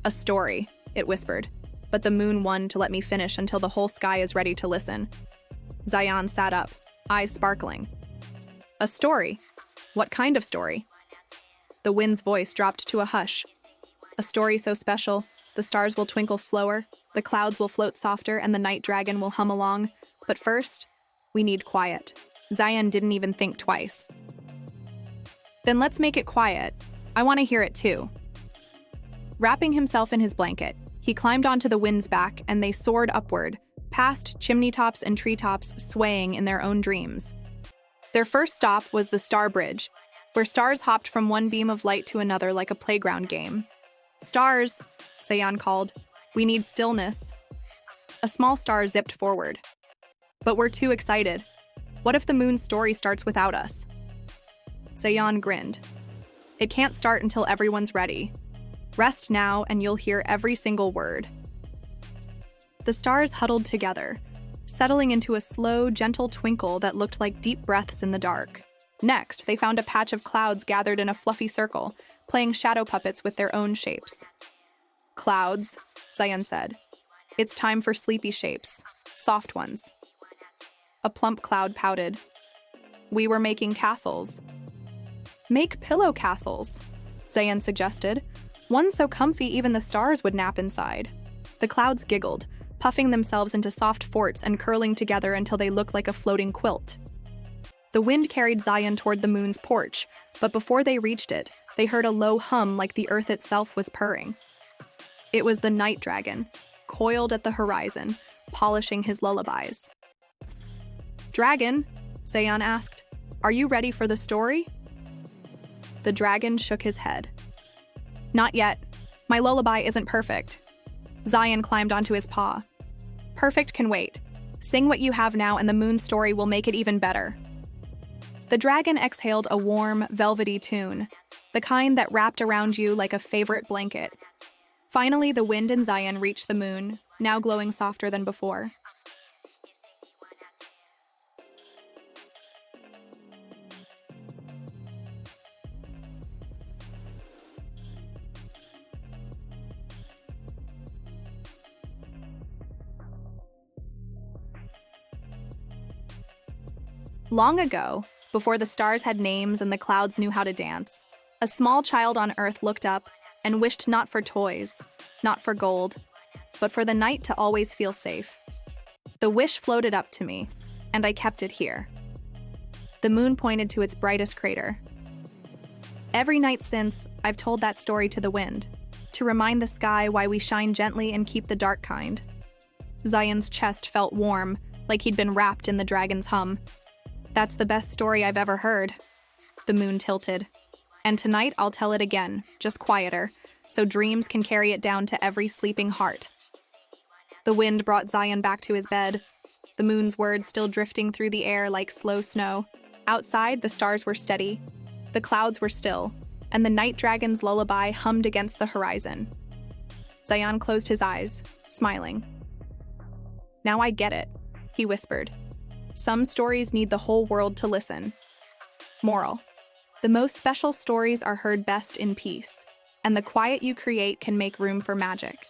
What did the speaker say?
A story, it whispered, but the moon won to let me finish until the whole sky is ready to listen. Zayan sat up, eyes sparkling. A story? What kind of story? The wind's voice dropped to a hush. A story so special, the stars will twinkle slower, the clouds will float softer, and the night dragon will hum along. But first, we need quiet. Zayan didn't even think twice. Then let's make it quiet. I want to hear it too. Wrapping himself in his blanket, he climbed onto the wind's back and they soared upward, past chimney tops and treetops swaying in their own dreams. Their first stop was the Star Bridge, where stars hopped from one beam of light to another like a playground game. Stars, Zayan called. We need stillness. A small star zipped forward. But we're too excited. What if the moon's story starts without us? Zayan grinned. It can't start until everyone's ready. Rest now and you'll hear every single word. The stars huddled together, settling into a slow, gentle twinkle that looked like deep breaths in the dark. Next, they found a patch of clouds gathered in a fluffy circle, playing shadow puppets with their own shapes. Clouds, Zayan said. It's time for sleepy shapes, soft ones. A plump cloud pouted. We were making castles. Make pillow castles, Zayan suggested. One so comfy even the stars would nap inside. The clouds giggled, puffing themselves into soft forts and curling together until they looked like a floating quilt. The wind carried Zayan toward the moon's porch, but before they reached it, they heard a low hum like the earth itself was purring. It was the night dragon, coiled at the horizon, polishing his lullabies. Dragon, Zayan asked, are you ready for the story? The dragon shook his head. Not yet. My lullaby isn't perfect. Zayan climbed onto his paw. Perfect can wait. Sing what you have now and the moon story will make it even better. The dragon exhaled a warm, velvety tune, the kind that wrapped around you like a favorite blanket. Finally, the wind and Zayan reached the moon, now glowing softer than before. Long ago, before the stars had names and the clouds knew how to dance, a small child on Earth looked up and wished not for toys, not for gold, but for the night to always feel safe. The wish floated up to me, and I kept it here. The moon pointed to its brightest crater. Every night since, I've told that story to the wind, to remind the sky why we shine gently and keep the dark kind. Zayan's chest felt warm, like he'd been wrapped in the dragon's hum. That's the best story I've ever heard. The moon tilted. And tonight I'll tell it again, just quieter, so dreams can carry it down to every sleeping heart. The wind brought Zayan back to his bed, the moon's words still drifting through the air like slow snow. Outside, the stars were steady, the clouds were still, and the night dragon's lullaby hummed against the horizon. Zayan closed his eyes, smiling. Now I get it, he whispered. Some stories need the whole world to listen. Moral: the most special stories are heard best in peace, and the quiet you create can make room for magic.